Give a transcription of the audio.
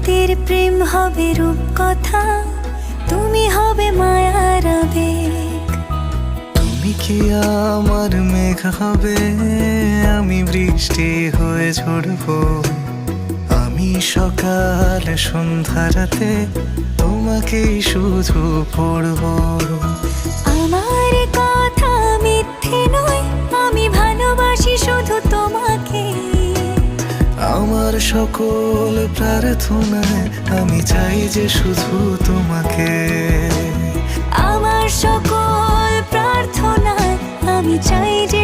আমাদের প্রেম হবে রূপকথা, তুমি হবে মায়ার আবেগ। তুমি কি আমার মেঘ হবে, আমি বৃষ্টি হয়ে ঝরবো। আমি সকাল সন্ধ্যা রাতে তোমাকেই শুধু পড়বো। আমার কথা মিথ্যে নয়, আমি ভালোবাসি শুধু তোমাকে। আমার সকল প্রার্থনায় আমি চাই যে শুধু তোমাকে। আমার সকল প্রার্থনায় আমি চাই যে